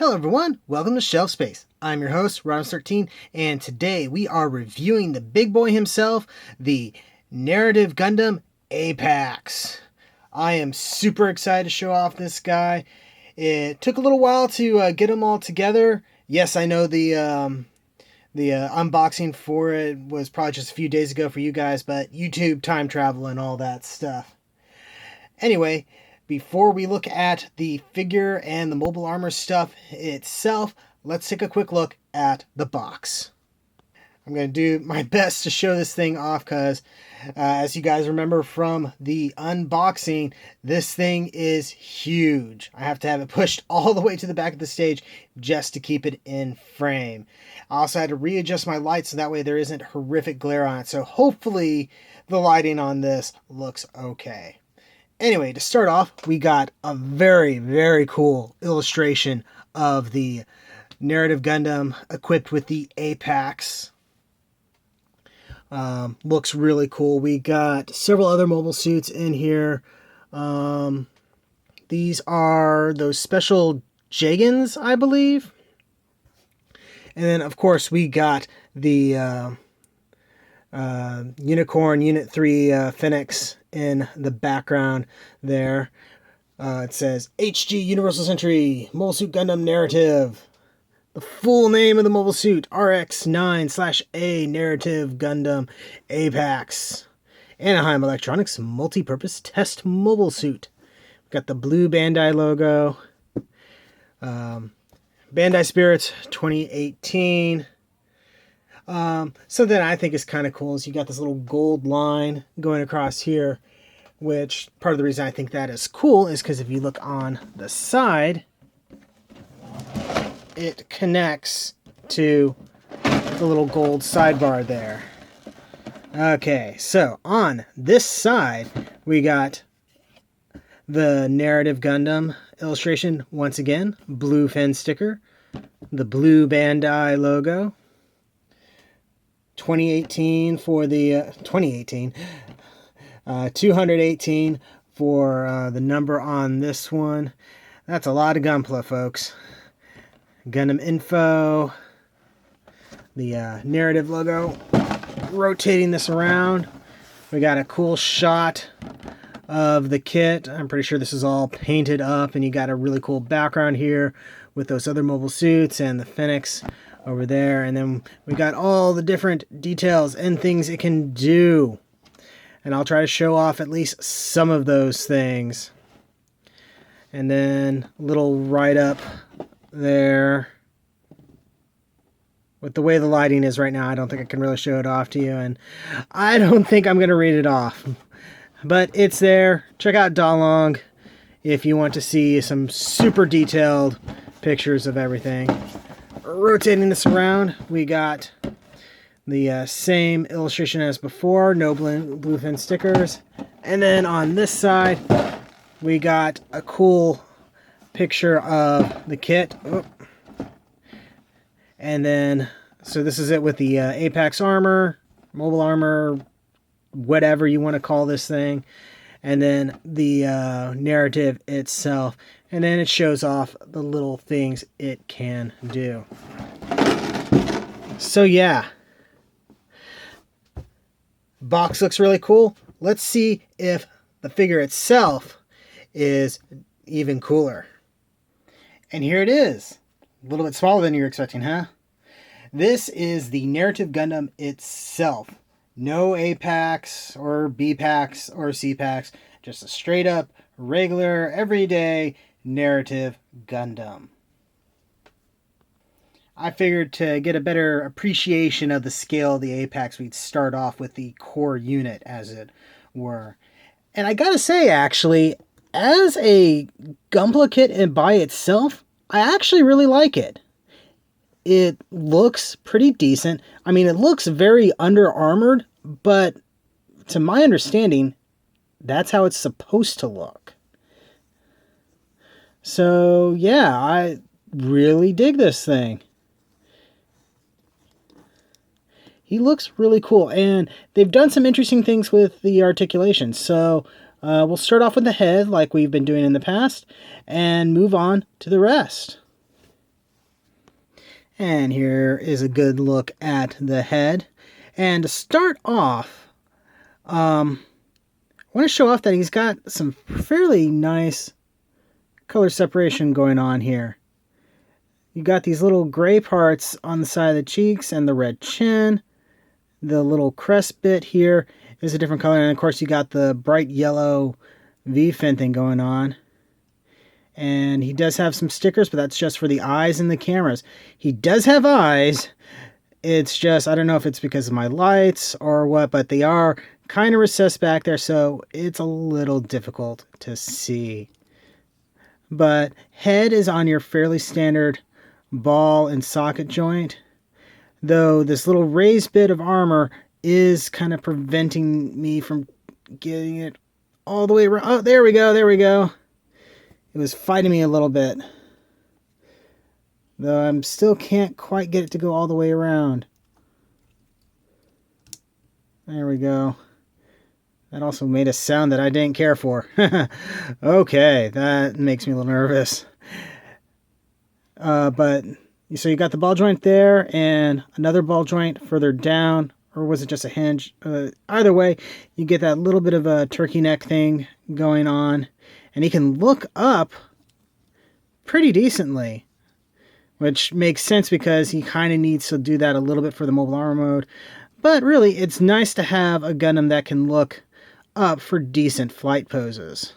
Hello everyone, welcome to Shelf Space. I'm your host, Rodimus13, and today we are reviewing the big boy himself, the Narrative Gundam Apex. I am super excited to show off this guy. It took a little while to get them all together. Yes, I know the unboxing for it was probably just a few days ago for you guys, but YouTube time travel and all that stuff. Anyway, before we look at the figure and the mobile armor stuff itself, let's take a quick look at the box. I'm going to do my best to show this thing off because, as you guys remember from the unboxing, this thing is huge. I have to have it pushed all the way to the back of the stage just to keep it in frame. I also had to readjust my light so that way there isn't horrific glare on it. So hopefully the lighting on this looks okay. Anyway, to start off, we got a very, very cool illustration of the Narrative Gundam equipped with the Apex. Looks really cool. We got several other mobile suits in here. These are those special Jagans, I believe. And then, of course, we got the Unicorn Unit 3 Phoenix in the background there. It says HG Universal Century Mobile Suit Gundam Narrative. The full name of the mobile suit, RX-9/A Narrative Gundam Apex. Anaheim Electronics Multi-Purpose Test Mobile Suit. We've got the blue Bandai logo. Bandai Spirits 2018. Something I think is kind of cool is you got this little gold line going across here, which part of the reason I think that is cool is because if you look on the side, it connects to the little gold sidebar there. Okay, so on this side, we got the Narrative Gundam illustration once again, blue fin sticker, the blue Bandai logo. 2018 for the 218 for the number on this one. That's a lot of Gunpla, folks. Gundam info, the narrative logo. Rotating this around, we got a cool shot of the kit. I'm pretty sure this is all painted up, and you got a really cool background here with those other mobile suits and the Phoenix over there, and then we got all the different details and things it can do, and I'll try to show off at least some of those things. And then a little write-up there. With the way the lighting is right now, I don't think I can really show it off to you, and I don't think I'm going to read it off, but it's there. Check out Dalong if you want to see some super detailed pictures of everything. Rotating this around, we got the same illustration as before, no bluefin stickers. And then on this side, we got a cool picture of the kit. Oh. And then, so this is it with the Apex armor, mobile armor, whatever you want to call this thing. And then the narrative itself. And then it shows off the little things it can do. So yeah. Box looks really cool. Let's see if the figure itself is even cooler. And here it is. A little bit smaller than you were expecting, huh? This is the Narrative Gundam itself. No A-Packs or B-Packs or C-Packs. Just a straight up, regular, everyday Narrative Gundam. I figured to get a better appreciation of the scale of the Apex, we'd start off with the core unit, as it were. And I gotta say, actually, as a Gunpla kit by itself, I actually really like it. It looks pretty decent. I mean, it looks very under-armored, but to my understanding, that's how it's supposed to look. So, yeah, I really dig this thing. He looks really cool, and they've done some interesting things with the articulation. So, we'll start off with the head, like we've been doing in the past, and move on to the rest. And here is a good look at the head. And to start off, I want to show off that he's got some fairly nice color separation going on here. You got these little gray parts on the side of the cheeks and the red chin. The little crest bit here is a different color. And of course you got the bright yellow V-fin thing going on. And he does have some stickers, but that's just for the eyes and the cameras. He does have eyes. It's just, I don't know if it's because of my lights or what, but they are kind of recessed back there, so it's a little difficult to see. But head is on your fairly standard ball and socket joint, though this little raised bit of armor is kind of preventing me from getting it all the way around. Oh, there we go, there we go. It was fighting me a little bit, though I still can't quite get it to go all the way around. There we go. That also made a sound that I didn't care for. Okay, that makes me a little nervous. But so you got the ball joint there and another ball joint further down, or was it just a hinge? Either way, you get that little bit of a turkey neck thing going on. And he can look up pretty decently, which makes sense because he kind of needs to do that a little bit for the mobile armor mode. But really, it's nice to have a Gundam that can look up for decent flight poses.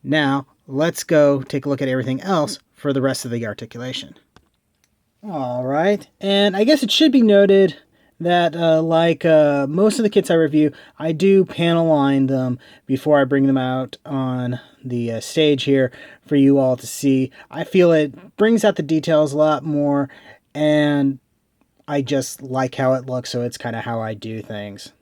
Now, let's go take a look at everything else for the rest of the articulation. Alright, and I guess it should be noted that like most of the kits I review, I do panel line them before I bring them out on the stage here for you all to see. I feel it brings out the details a lot more, and I just like how it looks, so it's kind of how I do things.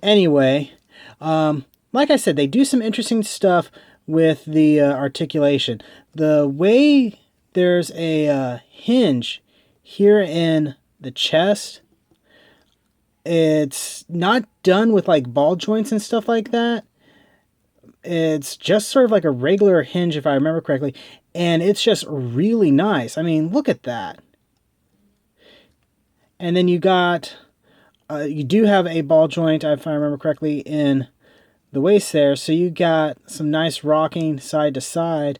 Anyway, like I said, they do some interesting stuff with the articulation. The way there's a hinge here in the chest, it's not done with like ball joints and stuff like that. It's just sort of like a regular hinge, if I remember correctly, and it's just really nice. I mean, look at that. And then you got, you do have a ball joint, if I remember correctly, in the waist there, so you got some nice rocking side to side,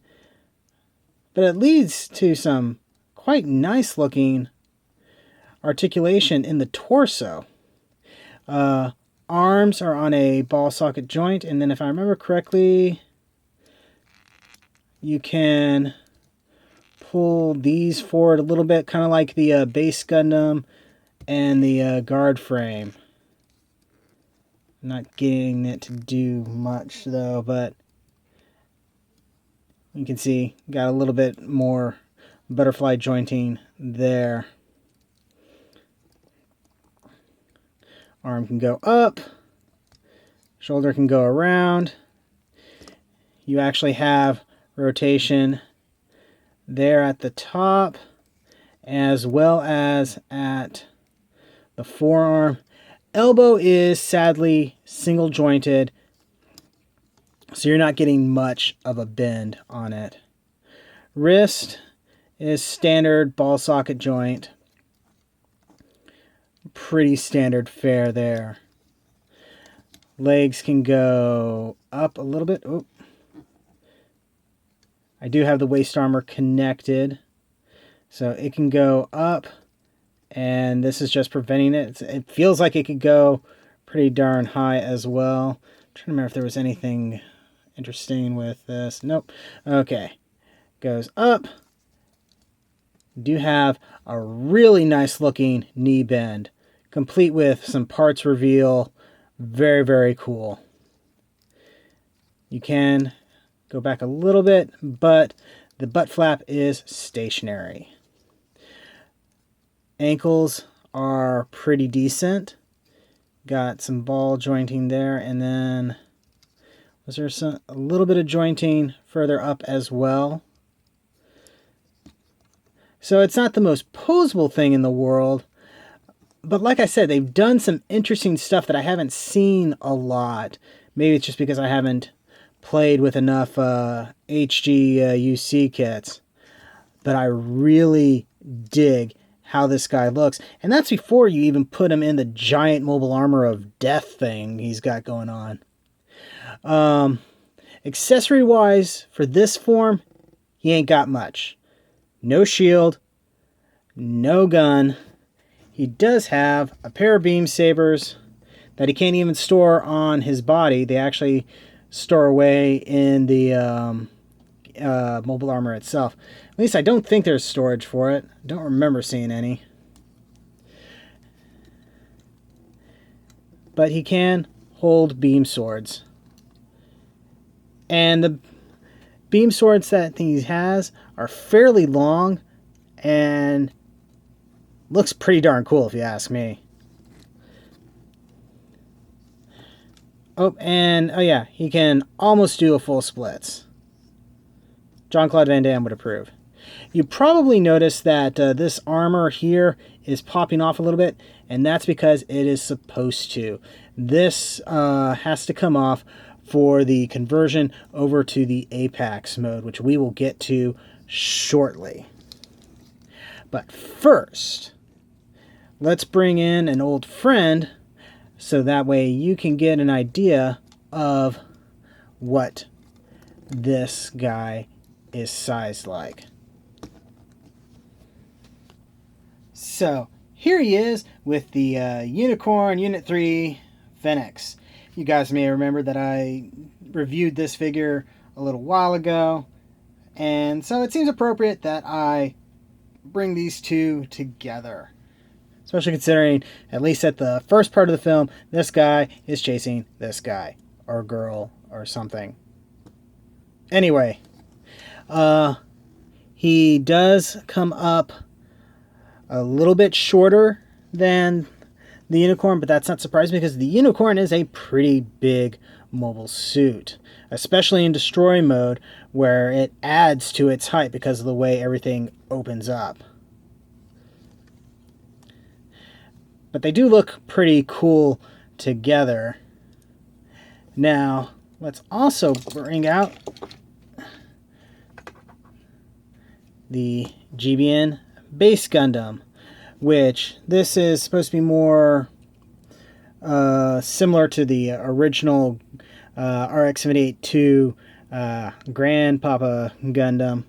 but it leads to some quite nice looking articulation in the torso. Arms are on a ball socket joint, and then if I remember correctly, you can pull these forward a little bit, kind of like the base Gundam and the guard frame. Not getting it to do much though, but you can see got a little bit more butterfly jointing there. Arm can go up, shoulder can go around. You actually have rotation there at the top, as well as at the forearm. Elbow is sadly single jointed, so you're not getting much of a bend on it. Wrist is standard ball socket joint. Pretty standard fare there. Legs can go up a little bit. Oop. I do have the waist armor connected, so it can go up, and this is just preventing it. It feels like it could go pretty darn high as well. I'm trying to remember if there was anything interesting with this. Nope. Okay. Goes up. Do have a really nice looking knee bend, complete with some parts reveal. Very, very cool. You can go back a little bit, but the butt flap is stationary. Ankles are pretty decent. Got some ball jointing there, and then was there a little bit of jointing further up as well. So it's not the most posable thing in the world, but like I said, they've done some interesting stuff that I haven't seen a lot. Maybe it's just because I haven't played with enough HG UC kits. but I really dig how this guy looks. And that's before you even put him in the giant mobile armor of death thing he's got going on. Accessory wise, for this form, he ain't got much. No shield, no gun. He does have a pair of beam sabers that he can't even store on his body. They actually store away in the mobile armor itself. At least I don't think there's storage for it. I don't remember seeing any. But he can hold beam swords. And the beam swords that he has are fairly long and looks pretty darn cool if you ask me. Oh, and oh yeah, he can almost do a full splits. Jean-Claude Van Damme would approve. You probably noticed that this armor here is popping off a little bit, and that's because it is supposed to. This has to come off for the conversion over to the Apex mode, which we will get to shortly. But first, let's bring in an old friend so that way you can get an idea of what this guy is sized like. So here he is with the Unicorn Unit 3 Phoenix. You guys may remember that I reviewed this figure a little while ago, and so it seems appropriate that I bring these two together. Especially considering, at least at the first part of the film, this guy is chasing this guy, or girl, or something. Anyway, he does come up a little bit shorter than the Unicorn, but that's not surprising because the Unicorn is a pretty big mobile suit, especially in destroy mode where it adds to its height because of the way everything opens up. But they do look pretty cool together. Now, let's also bring out the GBN Base Gundam, which this is supposed to be more similar to the original RX-78-2 Grandpapa Gundam.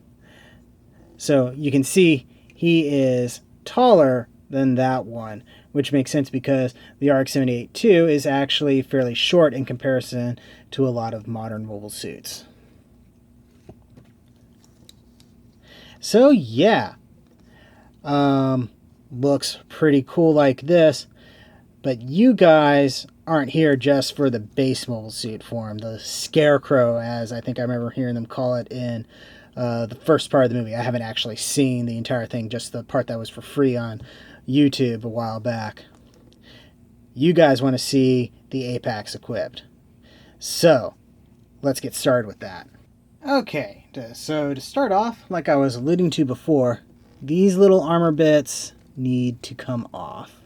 So you can see he is taller than that one, which makes sense because the RX-78-2 is actually fairly short in comparison to a lot of modern mobile suits. So yeah, looks pretty cool like this, but you guys aren't here just for the base mobile suit form, the Scarecrow, as I think I remember hearing them call it in the first part of the movie. I haven't actually seen the entire thing, just the part that was for free on YouTube a while back. You guys want to see the Apex equipped. So, let's get started with that. Okay, so to start off, like I was alluding to before, these little armor bits need to come off.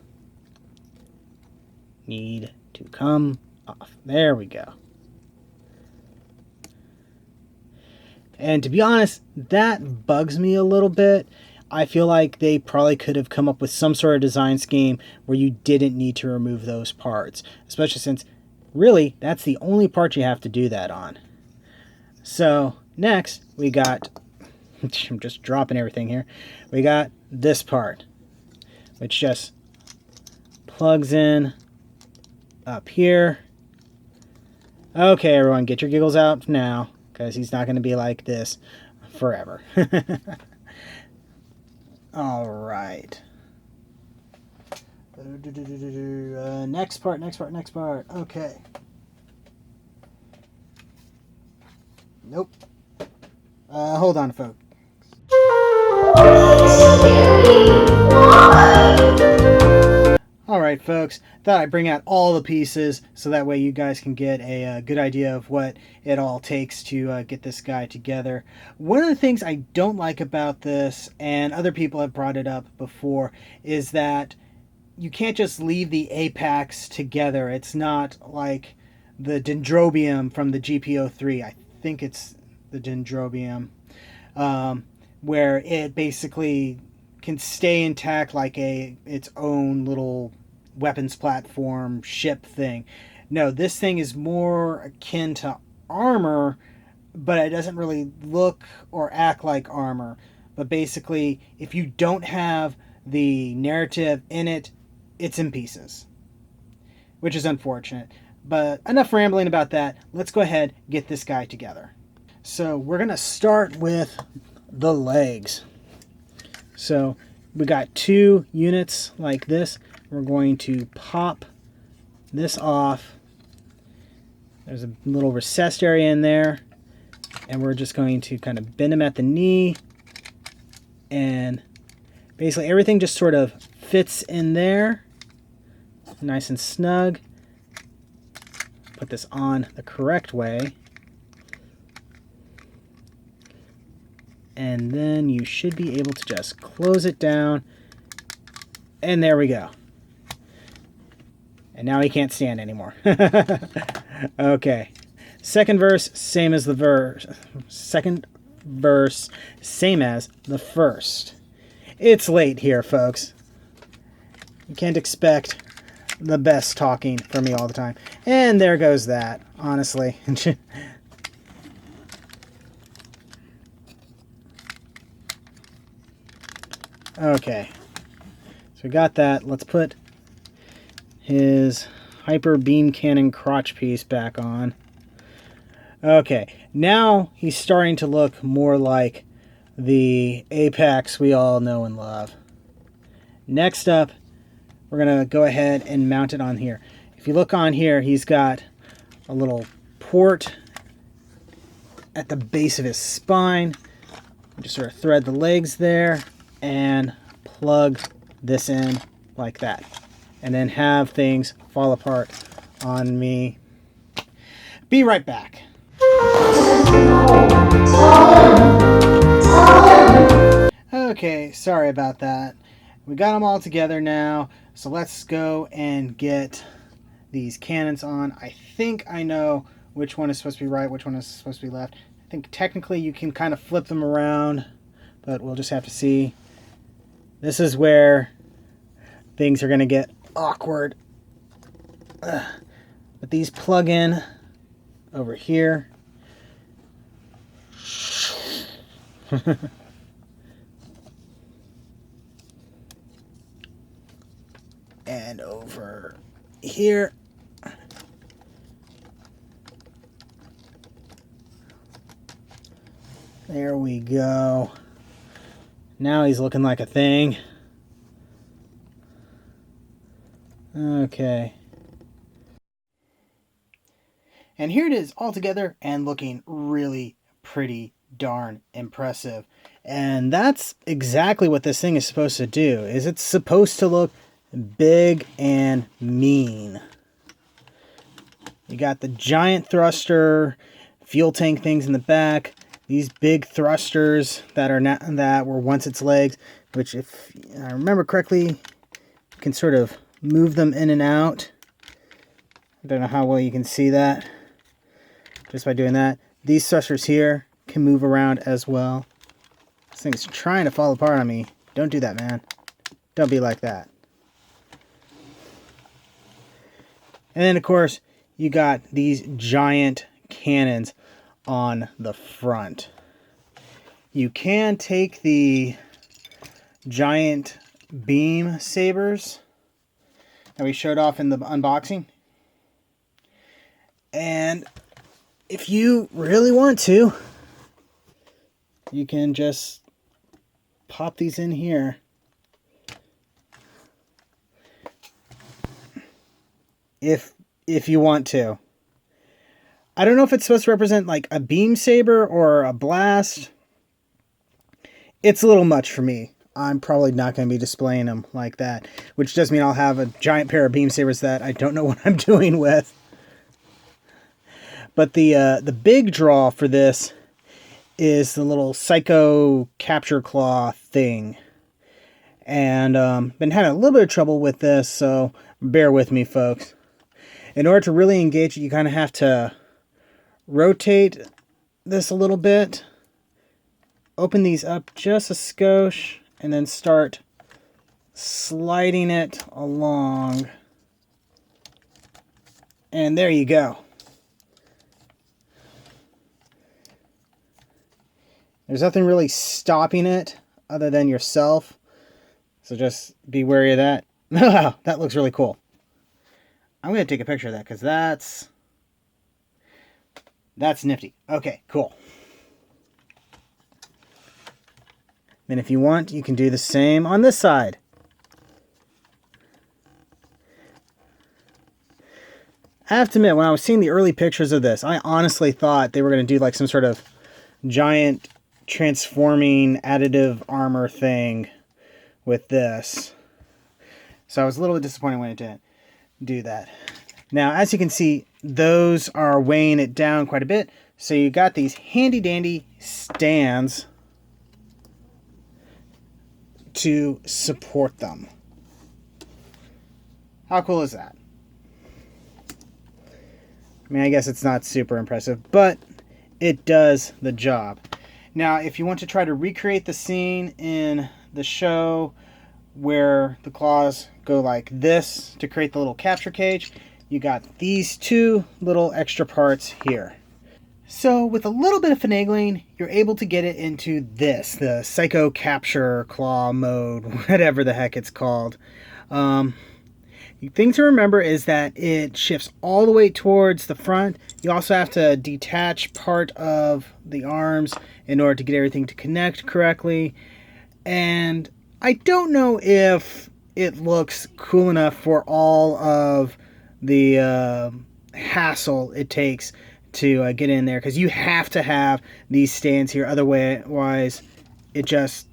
Need to come off. There we go. And to be honest, that bugs me a little bit. I feel like they probably could have come up with some sort of design scheme where you didn't need to remove those parts, especially since really that's the only part you have to do that on. So next we got, I'm just dropping everything here, we got this part, which just plugs in up here. Okay, everyone, get your giggles out now, because he's not going to be like this forever. All right. Next part. Okay. Nope. Hold on, folks. Alright, folks, thought I'd bring out all the pieces so that way you guys can get a good idea of what it all takes to get this guy together. One of the things I don't like about this, and other people have brought it up before, is that you can't just leave the Apex together. It's not like the Dendrobium from the GPO3. I think it's the Dendrobium. where it basically can stay intact like its own little weapons platform ship thing. No, this thing is more akin to armor, but it doesn't really look or act like armor. But basically, if you don't have the narrative in it, it's in pieces, which is unfortunate. But enough rambling about that. Let's go ahead and get this guy together. So we're going to start with the legs. So we got 2 units like this. We're going to pop this off. There's a little recessed area in there. And we're just going to kind of bend them at the knee. And basically everything just sort of fits in there. Nice and snug. Put this on the correct way. And then you should be able to just close it down. And there we go. And now he can't stand anymore. Okay. Second verse, same as the verse. Second verse, same as the first. It's late here, folks. You can't expect the best talking from me all the time. And there goes that, honestly. Okay. So we got that. Let's put his hyper beam cannon crotch piece back on. Okay. Now he's starting to look more like the Apex we all know and love. Next up, we're going to go ahead and mount it on here. If you look on here, he's got a little port at the base of his spine. Just sort of thread the legs there and plug this in like that. And then have things fall apart on me. Be right back. Okay, sorry about that. We got them all together now, so let's go and get these cannons on. I think I know which one is supposed to be right, which one is supposed to be left. I think technically you can kind of flip them around, but we'll just have to see. This is where things are going to get awkward. But these plug in over here. And over here. There we go. Now he's looking like a thing. Okay. And here it is all together and looking really pretty darn impressive. And that's exactly what this thing is supposed to do. Is it's supposed to look big and mean. You got the giant thruster, fuel tank things in the back. These big thrusters that were once its legs, which, if I remember correctly, you can sort of move them in and out. I don't know how well you can see that just by doing that. These thrusters here can move around as well. This thing's trying to fall apart on me. Don't do that, man. Don't be like that. And then, of course, you got these giant cannons on the front. You can take the giant beam sabers that we showed off in the unboxing, and if you really want to, you can just pop these in here. If you want to. I don't know if it's supposed to represent like a beam saber or a blast. It's a little much for me. I'm probably not going to be displaying them like that, which does mean I'll have a giant pair of beam sabers that I don't know what I'm doing with. But the big draw for this is the little Psycho Capture Claw thing. And been having a little bit of trouble with this, so bear with me, folks. In order to really engage it, you kind of have to rotate this a little bit. open these up just a skosh and then start sliding it along. And there you go. There's nothing really stopping it other than yourself. So just be wary of that. Wow, that looks really cool. I'm going to take a picture of that because that's nifty. Okay, cool. Then if you want, you can do the same on this side. I have to admit, when I was seeing the early pictures of this, I honestly thought they were going to do like some sort of giant transforming additive armor thing with this. So I was a little bit disappointed when it didn't do that. Now, as you can see, those are weighing it down quite a bit. So you got these handy dandy stands to support them. How cool is that? I mean, I guess it's not super impressive, but it does the job. Now, if you want to try to recreate the scene in the show where the claws go like this to create the little capture cage, you got these two little extra parts here. So with a little bit of finagling, you're able to get it into this, the Psycho Capture Claw mode, whatever the heck it's called. The thing to remember is that it shifts all the way towards the front. You also have to detach part of the arms in order to get everything to connect correctly. And I don't know if it looks cool enough for all of the hassle it takes to get in there, because you have to have these stands here, otherwise it just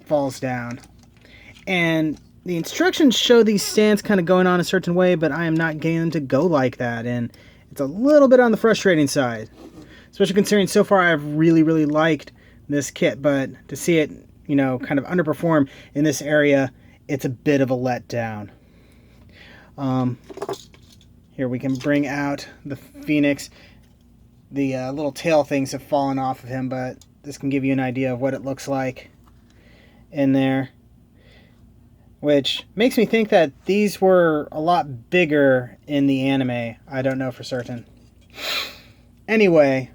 falls down. And the instructions show these stands kind of going on a certain way, but I am not getting them to go like that, and it's a little bit on the frustrating side, especially considering so far I've really liked this kit, but to see it, you know, kind of underperform in this area, it's a bit of a letdown. Here we can bring out the Phoenix. The little tail things have fallen off of him, but this can give you an idea of what it looks like in there. Which makes me think that these were a lot bigger in the anime. I don't know for certain. Anyway,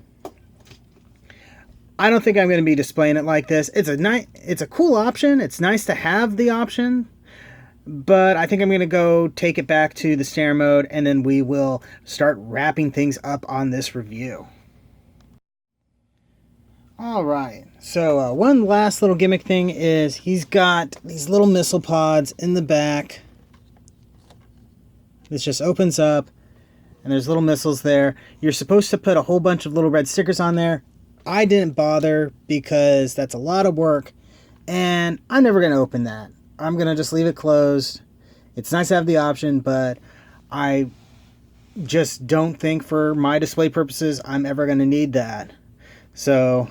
I don't think I'm going to be displaying it like this. It's a cool option. It's nice to have the option. But I think I'm going to go take it back to the standard mode, and then we will start wrapping things up on this review. Alright, so one last little gimmick thing is he's got these little missile pods in the back. This just opens up, and there's little missiles there. You're supposed to put a whole bunch of little red stickers on there. I didn't bother because that's a lot of work, and I'm never going to open that. I'm going to just leave it closed. It's nice to have the option, but I just don't think for my display purposes I'm ever going to need that. So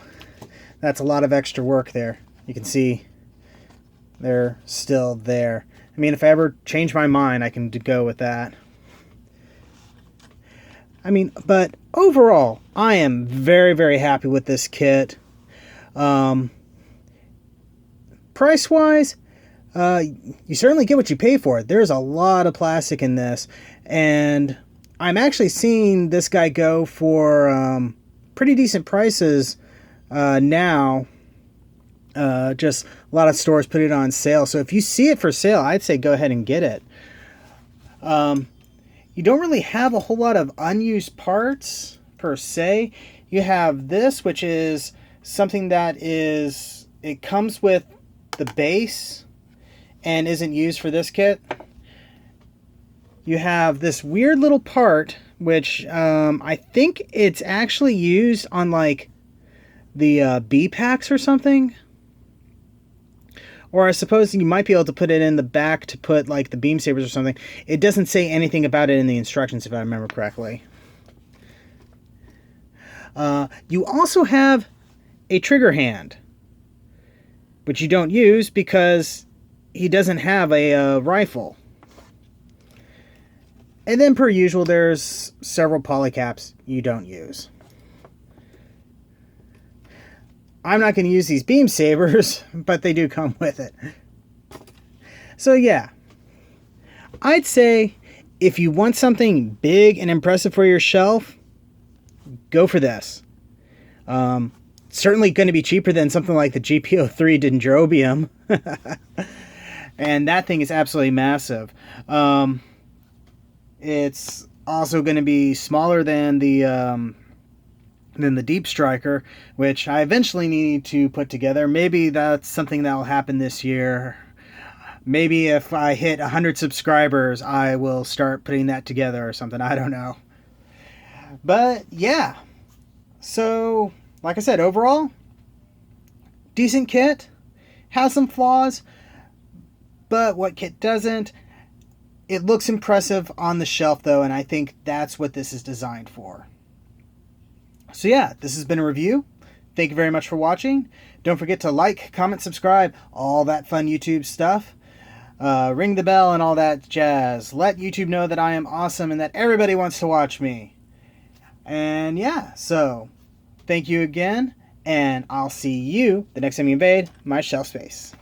that's a lot of extra work there. You can see they're still there. I mean, if I ever change my mind, I can go with that. I mean, but overall, I am very happy with this kit. Price-wise, you certainly get what you pay for. There's a lot of plastic in this, and I'm actually seeing this guy go for pretty decent prices now. Just a lot of stores put it on sale, so if you see it for sale, I'd say go ahead and get it. You don't really have a whole lot of unused parts per se. You have this, which is something that it comes with the base and isn't used for this kit. You have this weird little part, which I think it's actually used on like the B packs or something. Or I suppose you might be able to put it in the back to put like the beam sabers or something. It doesn't say anything about it in the instructions, if I remember correctly. You also have a trigger hand, which you don't use because he doesn't have a rifle. And then per usual, there's several polycaps you don't use. I'm not going to use these beam sabers, but they do come with it. So yeah, I'd say if you want something big and impressive for your shelf, go for this. Certainly going to be cheaper than something like the GP03 Dendrobium. And that thing is absolutely massive. It's also going to be smaller than the Deep Striker, which I eventually need to put together. Maybe that's something that will happen this year. Maybe if I hit 100 subscribers, I will start putting that together or something. I don't know. But yeah. So, like I said, overall, decent kit. Has some flaws. But what kit doesn't? It looks impressive on the shelf, though, and I think that's what this is designed for. So yeah, this has been a review. Thank you very much for watching. Don't forget to like, comment, subscribe, all that fun YouTube stuff. Ring the bell and all that jazz. Let YouTube know that I am awesome and that everybody wants to watch me. And yeah, so thank you again, and I'll see you the next time you invade my shelf space.